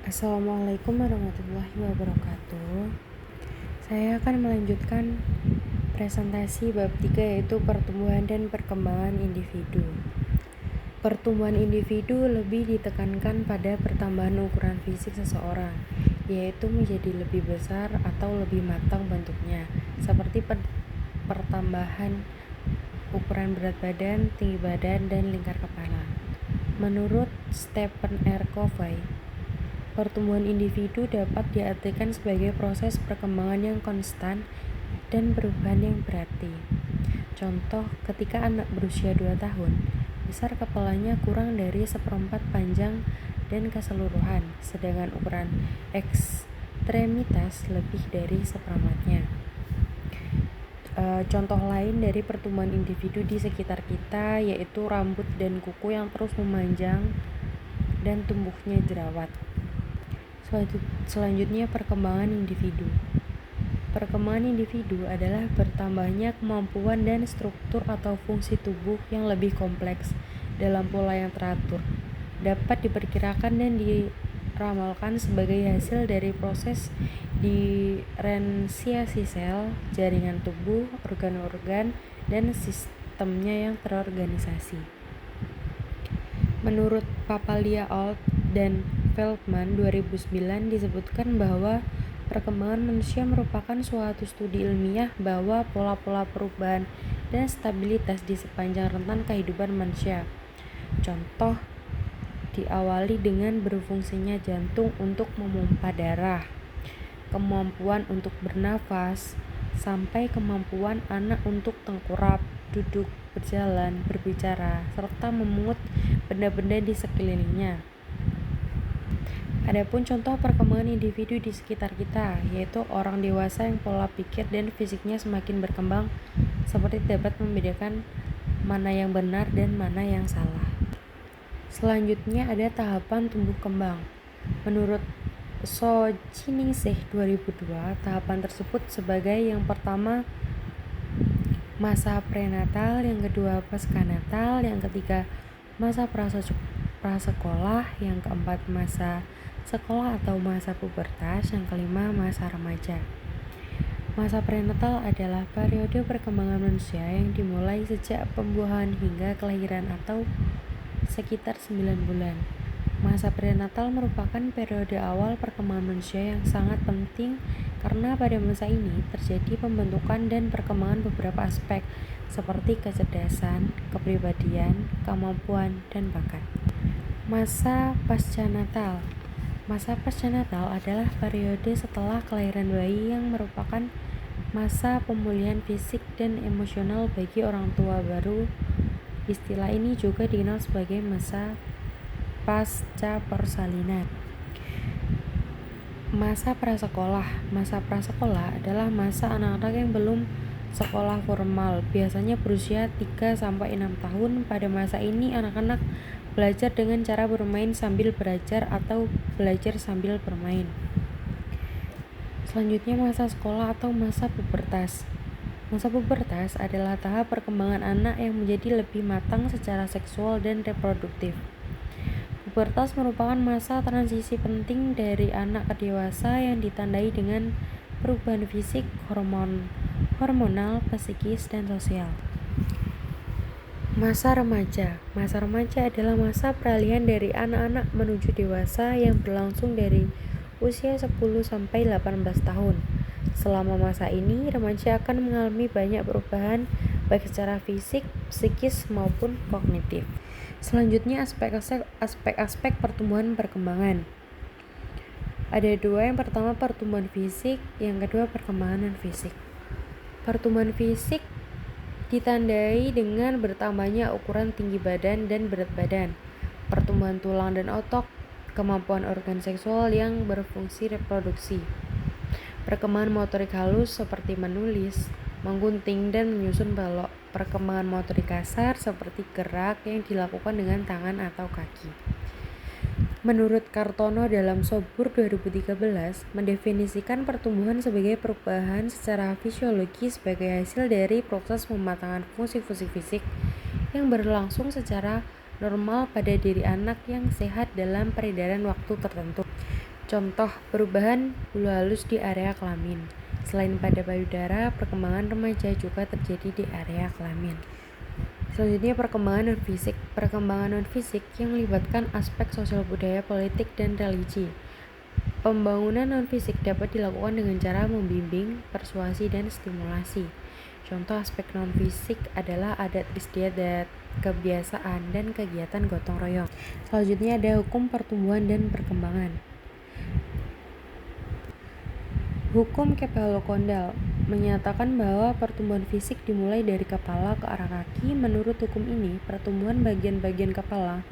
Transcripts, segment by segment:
Assalamualaikum warahmatullahi wabarakatuh. Saya akan melanjutkan presentasi bab 3 yaitu pertumbuhan dan perkembangan individu. Pertumbuhan individu lebih ditekankan pada pertambahan ukuran fisik seseorang, yaitu menjadi lebih besar atau lebih matang bentuknya, seperti pertambahan ukuran berat badan, tinggi badan, dan lingkar kepala. Menurut Stephen R. Covey, pertumbuhan individu dapat diartikan sebagai proses perkembangan yang konstan dan perubahan yang berarti. Contoh, ketika anak berusia 2 tahun, besar kepalanya kurang dari 1/4 panjang dan keseluruhan, sedangkan ukuran ekstremitas lebih dari 1/4-nya. Contoh lain dari pertumbuhan individu di sekitar kita yaitu rambut dan kuku yang terus memanjang dan tumbuhnya jerawat. Selanjutnya, perkembangan individu. Perkembangan individu adalah bertambahnya kemampuan dan struktur atau fungsi tubuh yang lebih kompleks dalam pola yang teratur. Dapat diperkirakan dan diramalkan sebagai hasil dari proses diferensiasi sel, jaringan tubuh, organ-organ, dan sistemnya yang terorganisasi. Menurut Papalia Alt dan Feldman 2009 disebutkan bahwa perkembangan manusia merupakan suatu studi ilmiah bahwa pola-pola perubahan dan stabilitas di sepanjang rentan kehidupan manusia. Contoh, diawali dengan berfungsinya jantung untuk memompa darah, kemampuan untuk bernafas, sampai kemampuan anak untuk tengkurap, duduk, berjalan, berbicara, serta memungut benda-benda di sekelilingnya. Adapun contoh perkembangan individu di sekitar kita, yaitu orang dewasa yang pola pikir dan fisiknya semakin berkembang, seperti dapat membedakan mana yang benar dan mana yang salah. Selanjutnya ada tahapan tumbuh kembang. Menurut Sojiningsih 2002, tahapan tersebut sebagai yang pertama masa prenatal, yang kedua pasca-natal, yang ketiga masa prasekolah, yang keempat masa sekolah atau masa pubertas, yang kelima masa remaja. Masa prenatal adalah periode perkembangan manusia yang dimulai sejak pembuahan hingga kelahiran atau sekitar 9 bulan. Masa prenatal merupakan periode awal perkembangan manusia yang sangat penting karena pada masa ini terjadi pembentukan dan perkembangan beberapa aspek seperti kecerdasan, kepribadian, kemampuan, dan bakat. Masa pasca-natal. Masa pasca-natal adalah periode setelah kelahiran bayi yang merupakan masa pemulihan fisik dan emosional bagi orang tua baru. Istilah ini juga dikenal sebagai masa pasca persalinan. Masa prasekolah. Masa prasekolah adalah masa anak-anak yang belum sekolah formal, biasanya berusia 3-6 tahun. Pada masa ini anak-anak belajar dengan cara bermain sambil belajar atau belajar sambil bermain. Selanjutnya masa sekolah atau masa pubertas. Masa pubertas adalah tahap perkembangan anak yang menjadi lebih matang secara seksual dan reproduktif. Pubertas merupakan masa transisi penting dari anak ke dewasa yang ditandai dengan perubahan fisik, hormonal, psikis, dan sosial. Masa remaja. Masa remaja adalah masa peralihan dari anak-anak menuju dewasa yang berlangsung dari usia 10-18 tahun. Selama masa ini, remaja akan mengalami banyak perubahan baik secara fisik, psikis, maupun kognitif. Selanjutnya aspek-aspek pertumbuhan perkembangan. Ada dua, yang pertama pertumbuhan fisik, yang kedua perkembangan non-fisik. Pertumbuhan fisik ditandai dengan bertambahnya ukuran tinggi badan dan berat badan, pertumbuhan tulang dan otot, kemampuan organ seksual yang berfungsi reproduksi, perkembangan motorik halus seperti menulis, menggunting, dan menyusun balok, perkembangan motorik kasar seperti gerak yang dilakukan dengan tangan atau kaki. Menurut Kartono dalam Sobur 2013 mendefinisikan pertumbuhan sebagai perubahan secara fisiologi sebagai hasil dari proses pematangan fungsi-fungsi fisik yang berlangsung secara normal pada diri anak yang sehat dalam peredaran waktu tertentu. Contoh perubahan bulu halus di area kelamin. Selain pada payudara, perkembangan remaja juga terjadi di area kelamin. Selanjutnya perkembangan non-fisik. Perkembangan non-fisik yang melibatkan aspek sosial budaya, politik, dan religi. Pembangunan non-fisik dapat dilakukan dengan cara membimbing, persuasi, dan stimulasi. Contoh aspek non-fisik adalah adat istiadat, kebiasaan, dan kegiatan gotong royong. Selanjutnya ada hukum pertumbuhan dan perkembangan. Hukum Kephalokondal menyatakan bahwa pertumbuhan fisik dimulai dari kepala ke arah kaki. Menurut hukum ini, pertumbuhan bagian-bagian kepala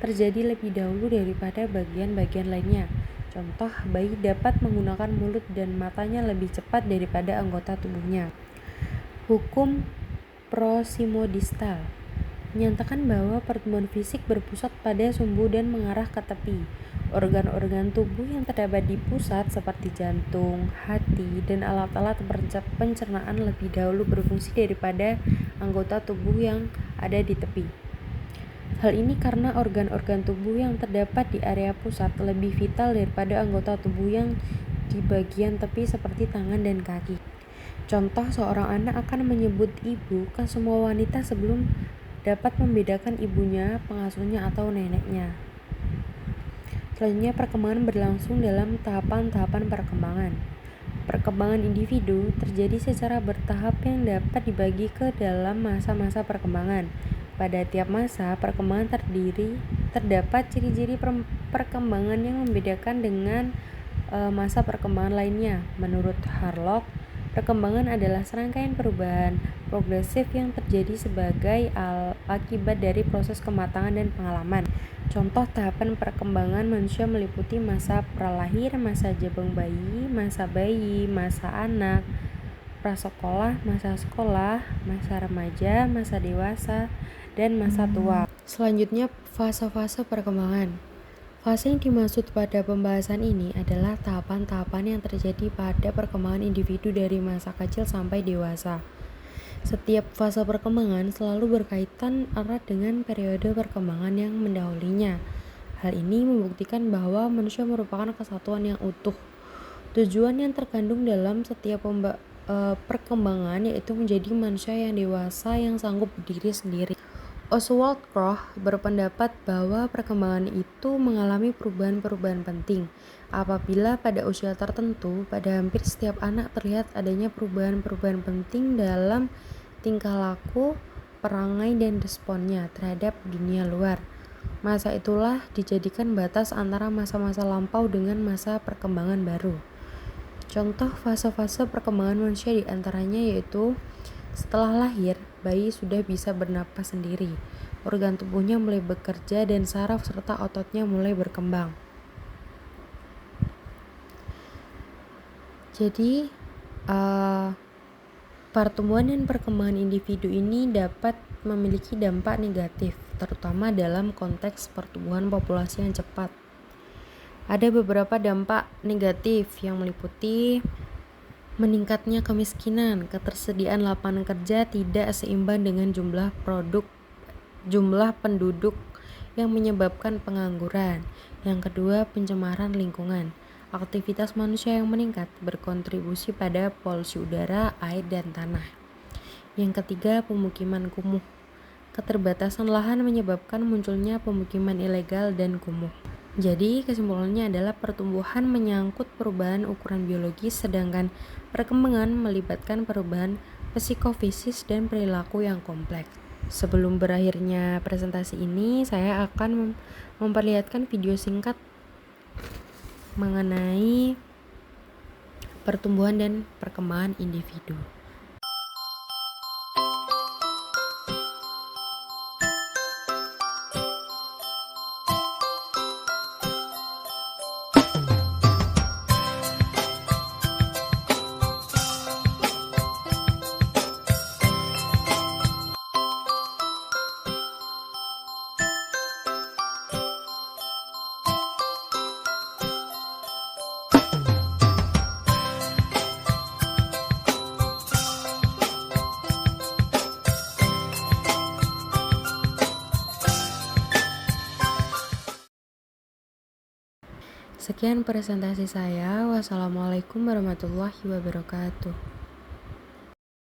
terjadi lebih dahulu daripada bagian-bagian lainnya. Contoh, bayi dapat menggunakan mulut dan matanya lebih cepat daripada anggota tubuhnya. Hukum Prosimodistal menyatakan bahwa pertumbuhan fisik berpusat pada sumbu dan mengarah ke tepi. Organ-organ tubuh yang terdapat di pusat seperti jantung, hati, dan alat-alat pencernaan lebih dahulu berfungsi daripada anggota tubuh yang ada di tepi. Hal ini karena organ-organ tubuh yang terdapat di area pusat lebih vital daripada anggota tubuh yang di bagian tepi seperti tangan dan kaki. Contoh, seorang anak akan menyebut ibu ke semua wanita sebelum dapat membedakan ibunya, pengasuhnya, atau neneknya. Selanjutnya, perkembangan berlangsung dalam tahapan-tahapan perkembangan. Perkembangan individu terjadi secara bertahap yang dapat dibagi ke dalam masa-masa perkembangan. Pada tiap masa perkembangan terdapat ciri-ciri perkembangan yang membedakan dengan masa perkembangan lainnya. Menurut Harlock, perkembangan adalah serangkaian perubahan progresif yang terjadi sebagai akibat dari proses kematangan dan pengalaman. Contoh tahapan perkembangan manusia meliputi masa pralahir, masa jabang bayi, masa anak, prasekolah, masa sekolah, masa remaja, masa dewasa, dan masa tua. Selanjutnya, fase-fase perkembangan. Fase yang dimaksud pada pembahasan ini adalah tahapan-tahapan yang terjadi pada perkembangan individu dari masa kecil sampai dewasa. Setiap fase perkembangan selalu berkaitan erat dengan periode perkembangan yang mendahulunya. Hal ini membuktikan bahwa manusia merupakan kesatuan yang utuh. Tujuan yang terkandung dalam setiap perkembangan yaitu menjadi manusia yang dewasa yang sanggup berdiri sendiri. Oswald Crowe berpendapat bahwa perkembangan itu mengalami perubahan-perubahan penting. Apabila pada usia tertentu, pada hampir setiap anak terlihat adanya perubahan-perubahan penting dalam tingkah laku, perangai, dan responnya terhadap dunia luar. Masa itulah dijadikan batas antara masa-masa lampau dengan masa perkembangan baru. Contoh fase-fase perkembangan manusia diantaranya yaitu setelah lahir, bayi sudah bisa bernapas sendiri, organ tubuhnya mulai bekerja, dan saraf serta ototnya mulai berkembang. Jadi, pertumbuhan dan perkembangan individu ini dapat memiliki dampak negatif, terutama dalam konteks pertumbuhan populasi yang cepat. Ada beberapa dampak negatif yang meliputi meningkatnya kemiskinan, ketersediaan lapangan kerja tidak seimbang dengan jumlah penduduk yang menyebabkan pengangguran. Yang kedua, pencemaran lingkungan. Aktivitas manusia yang meningkat berkontribusi pada polusi udara, air, dan tanah. Yang ketiga, pemukiman kumuh. Keterbatasan lahan menyebabkan munculnya pemukiman ilegal dan kumuh. Jadi, kesimpulannya adalah pertumbuhan menyangkut perubahan ukuran biologis, sedangkan perkembangan melibatkan perubahan psikofisik dan perilaku yang kompleks. Sebelum berakhirnya presentasi ini, saya akan memperlihatkan video singkat mengenai pertumbuhan dan perkembangan individu. Sekian presentasi saya. Wassalamualaikum warahmatullahi wabarakatuh.